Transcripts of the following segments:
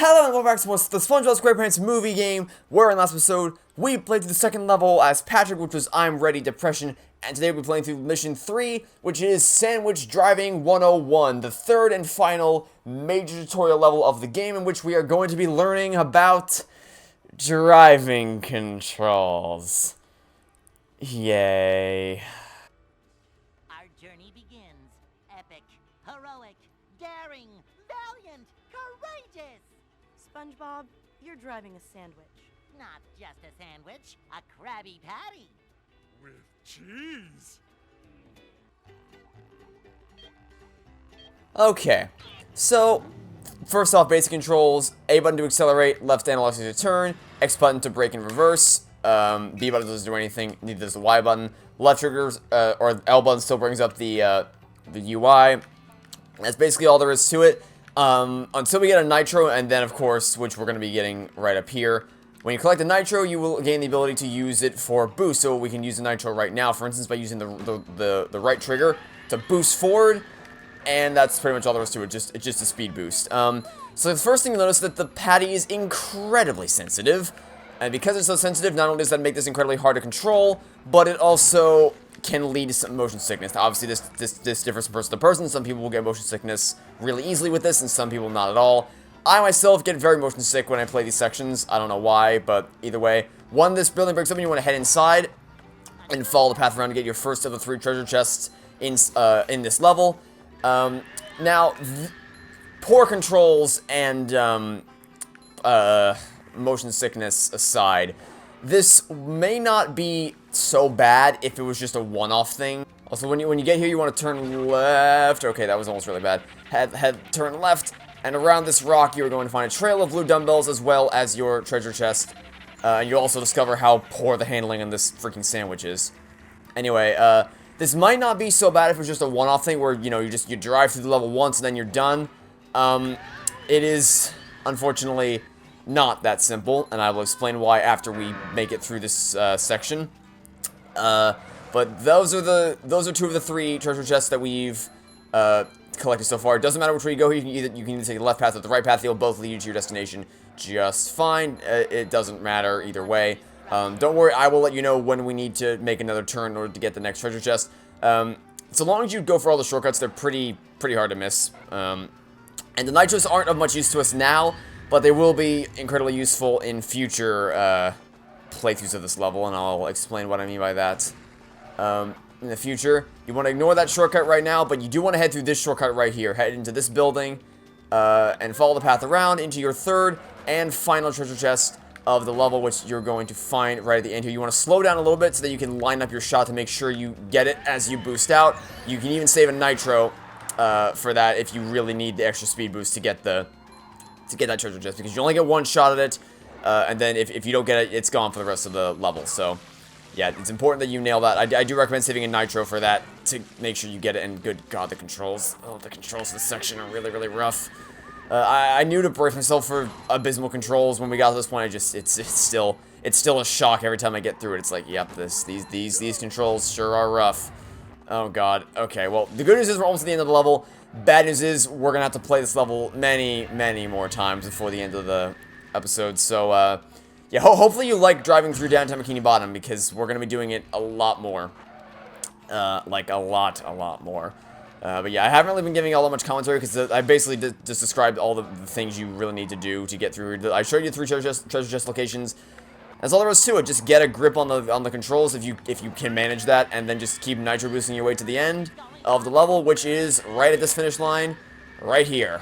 Hello and welcome back to the Spongebob Squarepants Movie game, where in last episode, we played through the second level as Patrick, which was I'm Ready Depression, and today we'll be playing through Mission 3, which is Sandwich Driving 101, the third and final major tutorial level of the game, in which we are going to be learning about driving controls. Yay. Our journey begins. Epic, heroic, daring, valiant, courageous! SpongeBob, you're driving a sandwich. Not just a sandwich, a Krabby Patty. With cheese. Okay, so first off, basic controls: A button to accelerate, left analog stick to turn, X button to brake and reverse, B button doesn't do anything, neither does the Y button. Left triggers, or L button still brings up the UI. That's basically all there is to it. Until we get a nitro, and then of course, which we're going to be getting right up here. When you collect the nitro, you will gain the ability to use it for boost. So we can use the nitro right now, for instance, by using the right trigger to boost forward. And that's pretty much all there is to it. It's just a speed boost. So the first thing you'll notice is that the patty is incredibly sensitive. And because it's so sensitive, not only does that make this incredibly hard to control, but it also can lead to some motion sickness. Now, obviously, this differs from person to person. Some people will get motion sickness really easily with this, and some people not at all. I myself get very motion sick when I play these sections. I don't know why, but either way. When this building breaks open, you want to head inside and follow the path around to get your first of the 3 treasure chests in this level. Now, poor controls and motion sickness aside, this may not be so bad if it was just a one-off thing. Also, when you get here, you want to turn left. Okay, that was almost really bad. Turn left, and around this rock, you are going to find a trail of blue dumbbells as well as your treasure chest. And you'll also discover how poor the handling on this freaking sandwich is. Anyway, this might not be so bad if it's just a one-off thing where, you know, you drive through the level once and then you're done. It is, unfortunately, not that simple, and I will explain why after we make it through this section. But those are 2 of the 3 treasure chests that we've collected so far. It doesn't matter which way you go. You can either take the left path or the right path. They'll both lead you to your destination just fine. It doesn't matter either way. Don't worry, I will let you know when we need to make another turn in order to get the next treasure chest. So long as you go for all the shortcuts, they're pretty hard to miss. And the nitros aren't of much use to us now, but they will be incredibly useful in future playthroughs of this level, and I'll explain what I mean by that in the future. You want to ignore that shortcut right now, but you do want to head through this shortcut right here. Head into this building and follow the path around into your third and final treasure chest of the level, which you're going to find right at the end here. You want to slow down a little bit so that you can line up your shot to make sure you get it as you boost out. You can even save a nitro for that if you really need the extra speed boost to get that treasure chest, because you only get one shot at it, and then if you don't get it, it's gone for the rest of the level. So yeah, it's important that you nail that. I do recommend saving a nitro for that to make sure you get it. And good God, the controls. Oh, the controls of this section are really rough. I knew to brace myself for abysmal controls when we got to this point. It's still a shock every time I get through it. It's like, yep, these controls sure are rough. Oh God. Okay, well, the good news is we're almost at the end of the level. Bad news is we're gonna have to play this level many more times before the end of the episode. So yeah, hopefully you like driving through downtown Bikini Bottom, because we're gonna be doing it a lot more. Like a lot more. But yeah, I haven't really been giving all that much commentary because I basically just described all the things you really need to do to get through. I showed you 3 treasure chest locations. That's all there is to it. Just get a grip on the controls if you can manage that, and then just keep nitro boosting your way to the end of the level, which is right at this finish line, right here.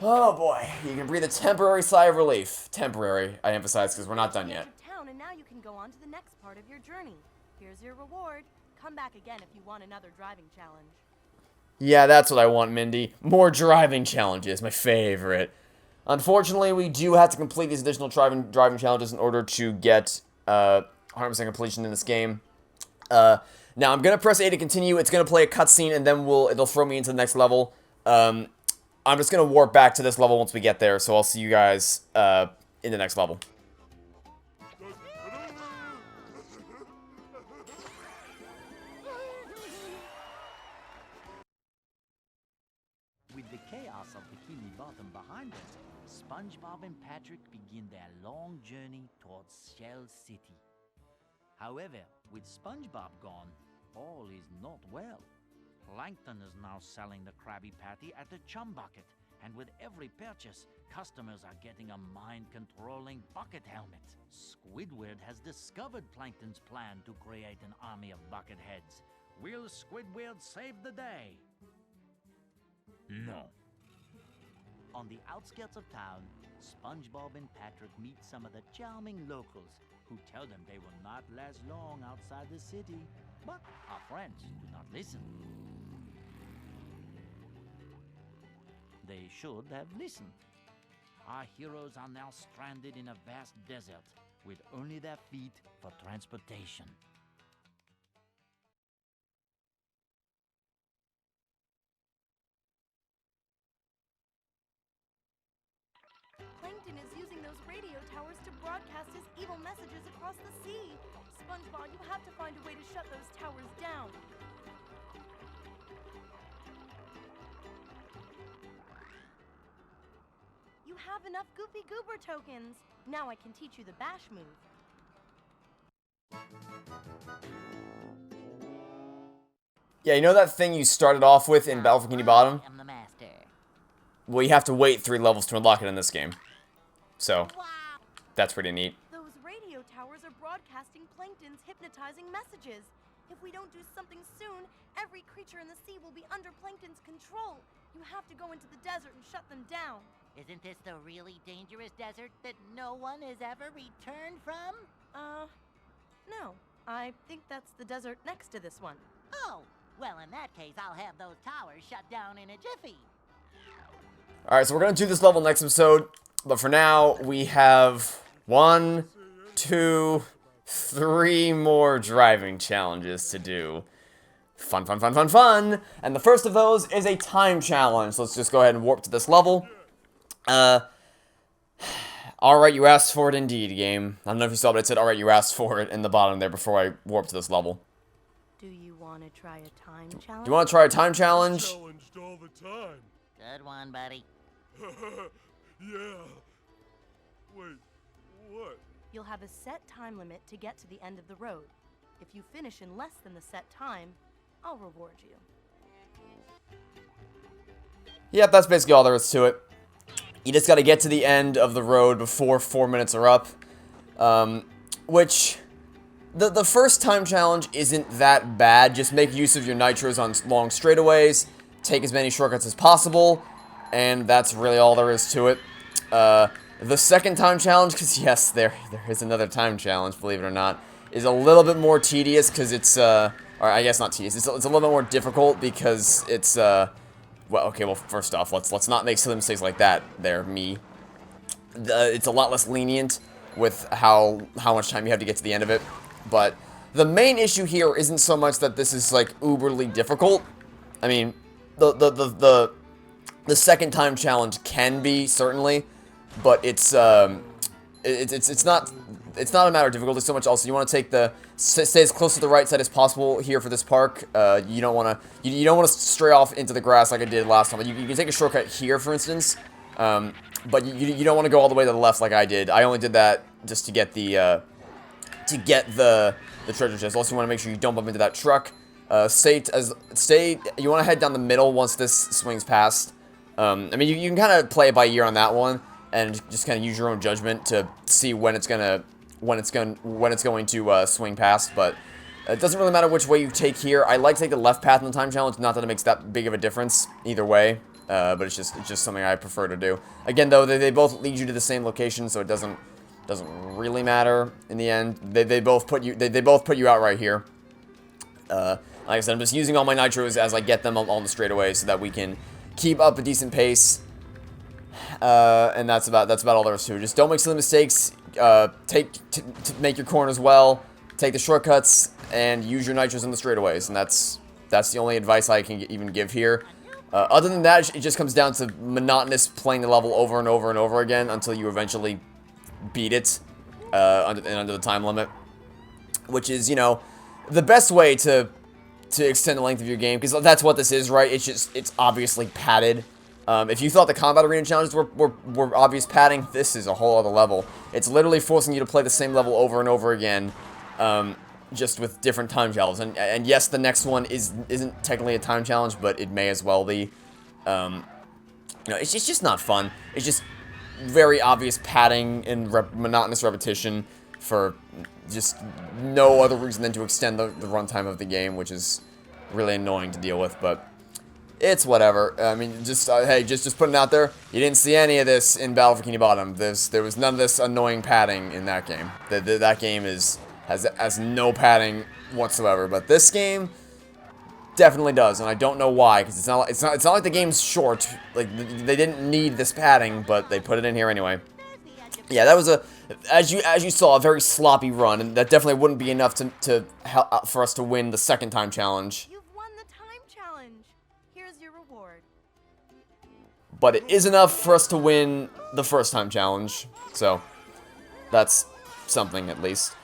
Oh boy, you can breathe a temporary sigh of relief. Temporary, I emphasize, because we're not done yet. Town, and now you can go on to the next part of your journey. Here's your reward. Come back again if you want another driving challenge. Yeah, that's what I want, Mindy. More driving challenges, my favorite. Unfortunately, we do have to complete these additional driving challenges in order to get 100% completion in this game. Now, I'm going to press A to continue. It's going to play a cutscene, and then it'll throw me into the next level. I'm just going to warp back to this level once we get there, so I'll see you guys in the next level. With the chaos of Bikini Bottom behind us, SpongeBob and Patrick begin their long journey towards Shell City. However, with SpongeBob gone, all is not well. Plankton is now selling the Krabby Patty at the Chum Bucket, and with every purchase, customers are getting a mind-controlling bucket helmet. Squidward has discovered Plankton's plan to create an army of bucket heads. Will Squidward save the day? No. On the outskirts of town, SpongeBob and Patrick meet some of the charming locals who tell them they will not last long outside the city. But our friends do not listen. They should have listened. Our heroes are now stranded in a vast desert with only their feet for transportation. Plankton is using those radio towers to broadcast his evil messages across the sea. SpongeBob, you have to find a way to shut those towers down. You have enough Goofy Goober tokens. Now I can teach you the bash move. Yeah, you know that thing you started off with in Bikini Bottom? I'm the master. Well, you have to wait 3 levels to unlock it in this game. So, that's pretty neat. Those radio towers are broadcasting Plankton's hypnotizing messages. If we don't do something soon, every creature in the sea will be under Plankton's control. You have to go into the desert and shut them down. Isn't this the really dangerous desert that no one has ever returned from? No. I think that's the desert next to this one. Oh, well, in that case, I'll have those towers shut down in a jiffy. Alright, so we're going to do this level next episode. But for now, we have 1, 2, 3 more driving challenges to do. Fun, fun, fun, fun, fun! And the first of those is a time challenge. So let's just go ahead and warp to this level. Alright, you asked for it indeed, game. I don't know if you saw, but it said, alright, you asked for it in the bottom there before I warped to this level. Do you want to try a time challenge? Do you want to try a time challenge? Challenged all the time. Good one, buddy. Yeah. Wait, what? You'll have a set time limit to get to the end of the road. If you finish in less than the set time, I'll reward you. Yep, that's basically all there is to it. You just gotta get to the end of the road before 4 minutes are up. Which, the first time challenge isn't that bad. Just make use of your nitros on long straightaways, take as many shortcuts as possible, and that's really all there is to it. The second time challenge, because yes, there is another time challenge, believe it or not, is a little bit more tedious, because it's, or I guess not tedious, it's a little bit more difficult, because it's, well, okay, well, first off, let's not make silly mistakes like that there, me. It's a lot less lenient with how much time you have to get to the end of it, but the main issue here isn't so much that this is, like, uberly difficult. I mean, the second time challenge can be, certainly, but it's not a matter of difficulty so much. Also, you want to take stay as close to the right side as possible here for this park. You don't want to stray off into the grass like I did last time. You can take a shortcut here, for instance, but you don't want to go all the way to the left like I did. I only did that just to get the treasure chest. Also, you want to make sure you don't bump into that truck. You want to head down the middle once this swings past. I mean, you can kind of play it by ear on that one, and just kind of use your own judgment to see when it's going to swing past. But it doesn't really matter which way you take here. I like to take the left path in the time challenge. Not that it makes that big of a difference either way, but it's just something I prefer to do. Again, though, they both lead you to the same location, so it doesn't really matter in the end. They both put you out right here. Like I said, I'm just using all my nitros as I get them on the straightaway so that we can keep up a decent pace. And that's about all there is to it. Just don't make silly mistakes. Make your corners well. Take the shortcuts and use your nitros in the straightaways. And that's the only advice I can even give here. Other than that, it just comes down to monotonous playing the level over and over and over again until you eventually beat it under the time limit, which is, you know, the best way to extend the length of your game, because that's what this is, right? It's obviously padded. If you thought the combat arena challenges were obvious padding, this is a whole other level. It's literally forcing you to play the same level over and over again, just with different time challenges. And yes, the next one isn't technically a time challenge, but it may as well be. You know, it's just not fun. It's just very obvious padding and monotonous repetition for just no other reason than to extend the runtime of the game, which is really annoying to deal with, but it's whatever. I mean, just, hey, just putting it out there, you didn't see any of this in Battle for Bikini Bottom. There was none of this annoying padding in that game. That game has no padding whatsoever, but this game definitely does, and I don't know why, because it's not like the game's short. Like, they didn't need this padding, but they put it in here anyway. Yeah, that was as you saw, a very sloppy run, and that definitely wouldn't be enough for us to win the second time challenge. You've won the time challenge. Here's your reward. But it is enough for us to win the first time challenge, so that's something at least.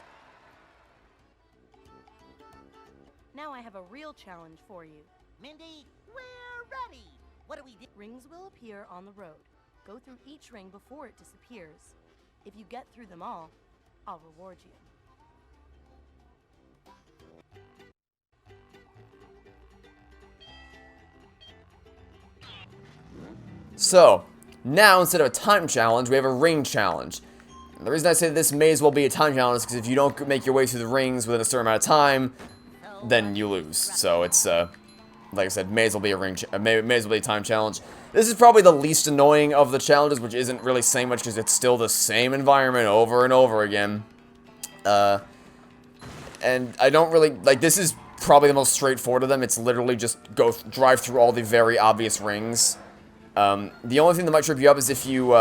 Now I have a real challenge for you. Mindy, we're ready. What do we do? Rings will appear on the road. Go through each ring before it disappears. If you get through them all, I'll reward you. So, now instead of a time challenge, we have a ring challenge. And the reason I say this may as well be a time challenge is because if you don't make your way through the rings within a certain amount of time, then you lose. So it's, like I said, may as well be a may as well be a time challenge. This is probably the least annoying of the challenges, which isn't really saying much because it's still the same environment over and over again. And I don't really, like, this is probably the most straightforward of them. It's literally just drive through all the very obvious rings. The only thing that might trip you up is if you,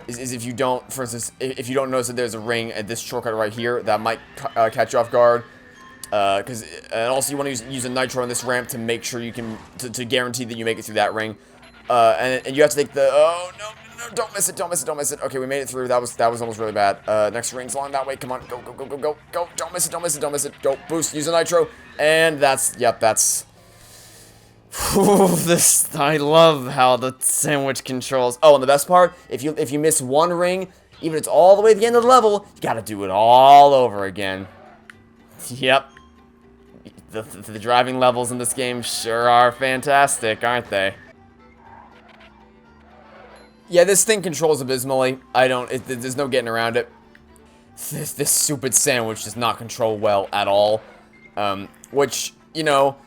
if you don't, for instance, if you don't notice that there's a ring at this shortcut right here, that might catch you off guard. And also you want to use a nitro on this ramp to make sure you can, to guarantee that you make it through that ring. And you have to take the, oh, no, don't miss it, don't miss it, don't miss it. Okay, we made it through, that was almost really bad. Next ring's along that way, come on, go, don't miss it, don't miss it, don't miss it, go, boost, use a nitro, and yep, that's, this, I love how the sandwich controls. Oh, and the best part, if you miss one ring, even if it's all the way to the end of the level, you gotta do it all over again. Yep. The driving levels in this game sure are fantastic, aren't they? Yeah, this thing controls abysmally. There's no getting around it. This stupid sandwich does not control well at all. Which, you know,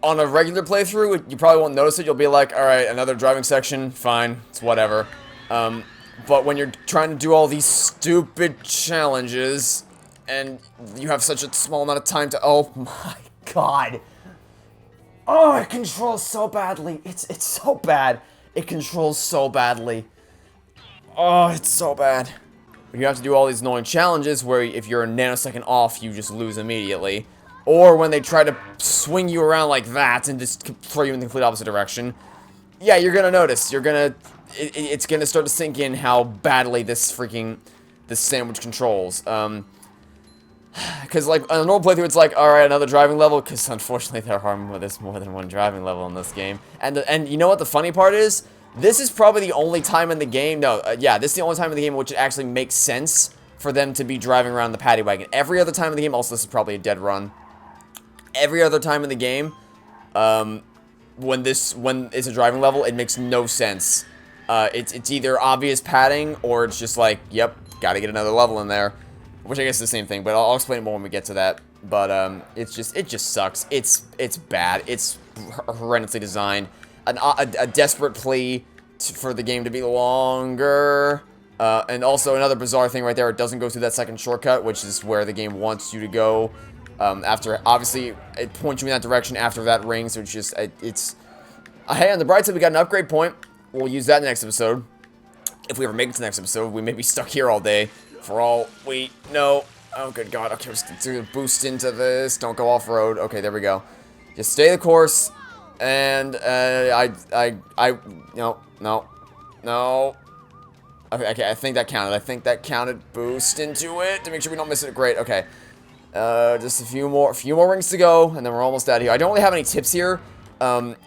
on a regular playthrough, you probably won't notice it. You'll be like, alright, another driving section, fine, it's whatever. But when you're trying to do all these stupid challenges, and you have such a small amount of time to, oh my god. Oh, it controls so badly. It's so bad. It controls so badly. Oh, it's so bad. You have to do all these annoying challenges where if you're a nanosecond off, you just lose immediately. Or when they try to swing you around like that and just throw you in the complete opposite direction. Yeah, you're gonna notice. It's gonna start to sink in how badly this sandwich controls. Because, like, on a normal playthrough, it's like, alright, another driving level, because unfortunately there's more than one driving level in this game. And you know what the funny part is? This is probably the only time in the game, yeah, this is the only time in the game in which it actually makes sense for them to be driving around the Pattywagon. Every other time in the game, also this is probably a dead run. Every other time in the game, when it's a driving level, it makes no sense. It's either obvious padding, or it's just like, yep, gotta get another level in there. Which I guess is the same thing, but I'll explain it more when we get to that. But, it just sucks. It's bad. It's horrendously designed. A desperate plea for the game to be longer. And also another bizarre thing right there, it doesn't go through that second shortcut, which is where the game wants you to go. After, obviously, it points you in that direction after that ring, so it's just, hey, on the bright side, we got an upgrade point. We'll use that in the next episode. If we ever make it to the next episode, we may be stuck here all day. For all we know. Oh, good God. Okay, let's do a boost into this. Don't go off-road. Okay, there we go. Just stay the course. And, no. Okay, I think that counted. Boost into it to make sure we don't miss it. Great, okay. Just a few more rings to go, and then we're almost out of here. I don't really have any tips here.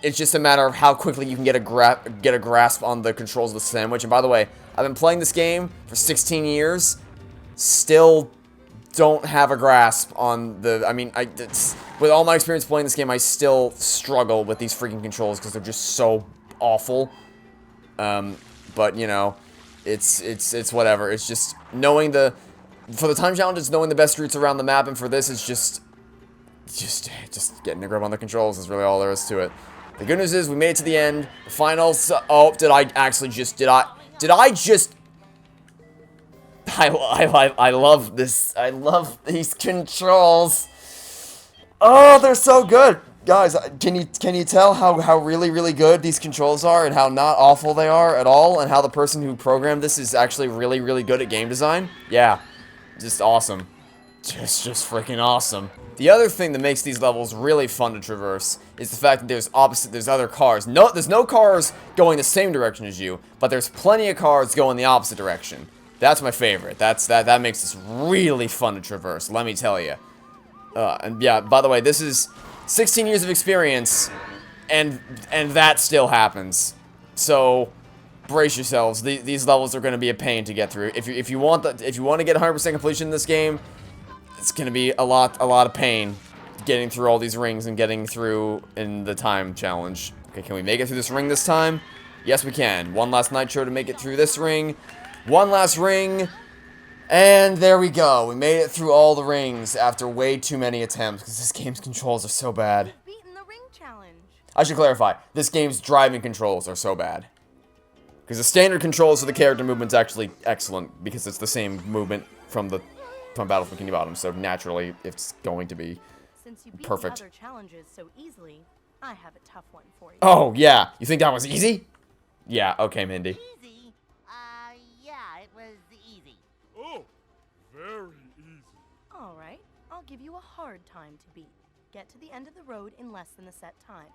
It's just a matter of how quickly you can get a grasp on the controls of the sandwich. And by the way, I've been playing this game for 16 years, still don't have a grasp on the, I mean, with all my experience playing this game, I still struggle with these freaking controls because they're just so awful. But, you know, it's whatever. It's just knowing for the time challenge, it's knowing the best routes around the map, and for this, it's just getting a grip on the controls is really all there is to it. The good news is we made it to the end. The finals, oh, did I love this. I love these controls. Oh, they're so good. Guys, can you tell how really good these controls are and how not awful they are at all, and how the person who programmed this is actually really good at game design? Yeah. Just awesome. Just freaking awesome. The other thing that makes these levels really fun to traverse is the fact that there's other cars. There's no cars going the same direction as you, but there's plenty of cars going the opposite direction. That's my favorite. That makes this really fun to traverse, let me tell you. And yeah, by the way, this is 16 years of experience, and that still happens. So brace yourselves. These levels are going to be a pain to get through. If you want to get 100% completion in this game, it's going to be a lot of pain getting through all these rings and getting through in the time challenge. Okay, can we make it through this ring this time? Yes, we can. One last nitro to make it through this ring. One last ring. And there we go. We made it through all the rings after way too many attempts because this game's controls are so bad. You've beaten the ring challenge. I should clarify. This game's driving controls are so bad. Because the standard controls for the character movement's actually excellent because it's the same movement from Battle for Bikini Bottom, so naturally it's going to be Since you beat perfect. the other challenges so easily, I have a tough one for you. Oh, yeah. You think that was easy? Yeah, okay, Mindy. Easy? Yeah, it was easy. Oh, very easy. All right, I'll give you a hard time to beat. Get to the end of the road in less than the set time.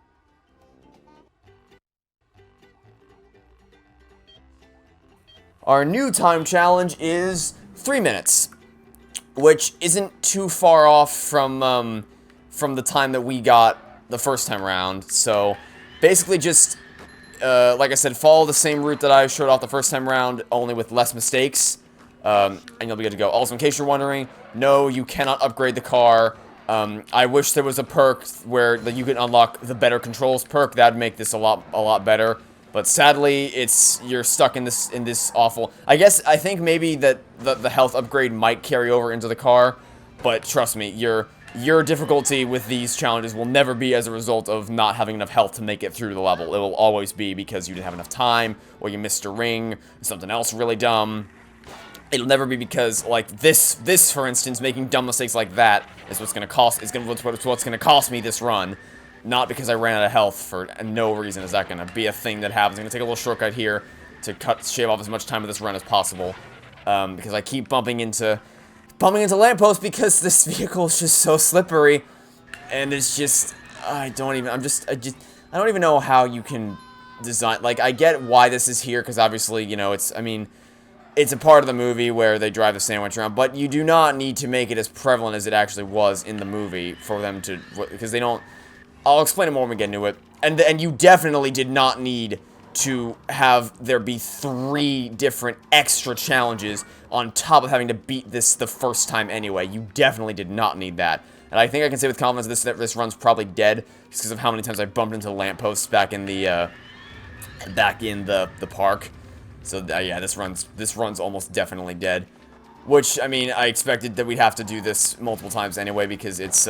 Our new time challenge is 3 minutes, which isn't too far off from the time that we got the first time around. So basically just, like I said, follow the same route that I showed off the first time around, only with less mistakes, and you'll be good to go. Also, in case you're wondering, no, you cannot upgrade the car. I wish there was a perk where you could unlock the better controls perk. That'd make this a lot better. But sadly, you're stuck in this awful. I think maybe that the health upgrade might carry over into the car, but trust me, your difficulty with these challenges will never be as a result of not having enough health to make it through the level. It will always be because you didn't have enough time, or you missed a ring, or something else really dumb. It'll never be because, like, this for instance, making dumb mistakes like that is what's gonna cost me this run. Not because I ran out of health for no reason is that going to be a thing that happens. I'm going to take a little shortcut here to shave off as much time of this run as possible. Because I keep bumping into lampposts because this vehicle is just so slippery. And it's just, I don't even know how you can design, like, I get why this is here, because obviously, you know, it's a part of the movie where they drive the sandwich around, but you do not need to make it as prevalent as it actually was in the movie for them to, because they don't. I'll explain it more when we get into it. And you definitely did not need to have there be 3 different extra challenges on top of having to beat this the first time anyway. You definitely did not need that. And I think I can say with confidence this run's probably dead just because of how many times I bumped into lampposts back in the park. So yeah, this run's almost definitely dead. Which, I mean, I expected that we'd have to do this multiple times anyway because it's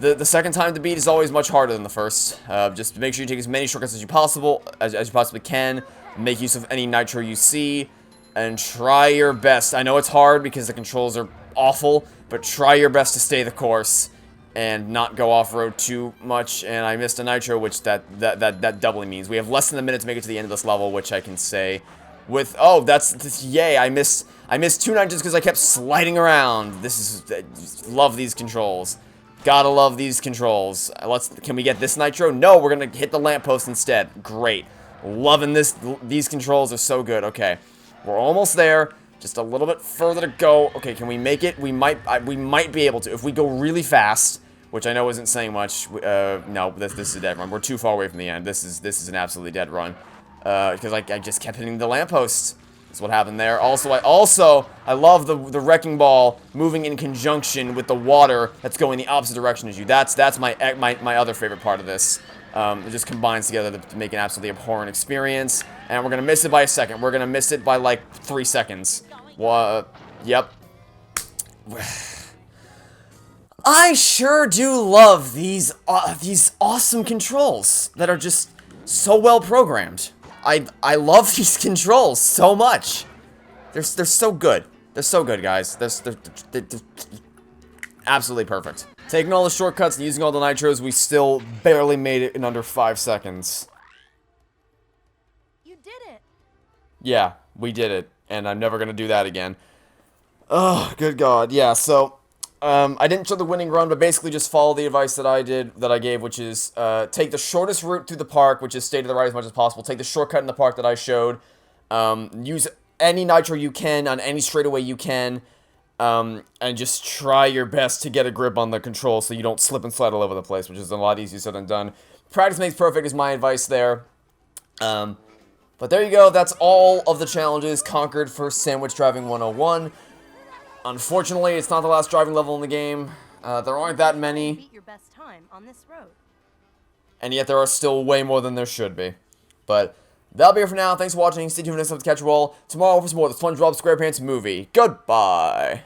the second time to beat is always much harder than the first. Just make sure you take as many shortcuts as you possibly can. Make use of any nitro you see, and try your best. I know it's hard because the controls are awful, but try your best to stay the course and not go off-road too much. And I missed a nitro, which that doubly means we have less than a minute to make it to the end of this level, which I can say with yay! I missed 2 nitros because I kept sliding around. Love these controls. Gotta love these controls. Can we get this nitro? No, we're gonna hit the lamppost instead. Great. Loving this. These controls are so good. Okay. We're almost there. Just a little bit further to go. Okay, can we make it? We might be able to. If we go really fast, which I know isn't saying much. No, this is a dead run. We're too far away from the end. This is an absolutely dead run. Because I just kept hitting the lamppost. That's what happened there. Also, I love the wrecking ball moving in conjunction with the water that's going the opposite direction as you. That's my other favorite part of this. It just combines together to make an absolutely abhorrent experience. And we're gonna miss it by a second. We're gonna miss it by like 3 seconds. Yep. I sure do love these awesome controls that are just so well programmed. I love these controls so much. They're so good. They're so good, guys. They're absolutely perfect. Taking all the shortcuts and using all the nitros, we still barely made it in under 5 seconds. You did it. Yeah, we did it, and I'm never gonna do that again. Oh, good God. Yeah, so I didn't show the winning run, but basically just follow the advice that I gave, which is take the shortest route through the park, which is stay to the right as much as possible. Take the shortcut in the park that I showed. Use any nitro you can on any straightaway you can, and just try your best to get a grip on the control so you don't slip and slide all over the place, which is a lot easier said than done. Practice makes perfect is my advice there. But there you go. That's all of the challenges conquered for Sandwich Driving 101. Unfortunately, it's not the last driving level in the game. There aren't that many. Beat your best time on this road. And yet there are still way more than there should be. But that'll be it for now. Thanks for watching. Stay tuned for next time to catch you all tomorrow for some more of the Spongebob Squarepants movie. Goodbye.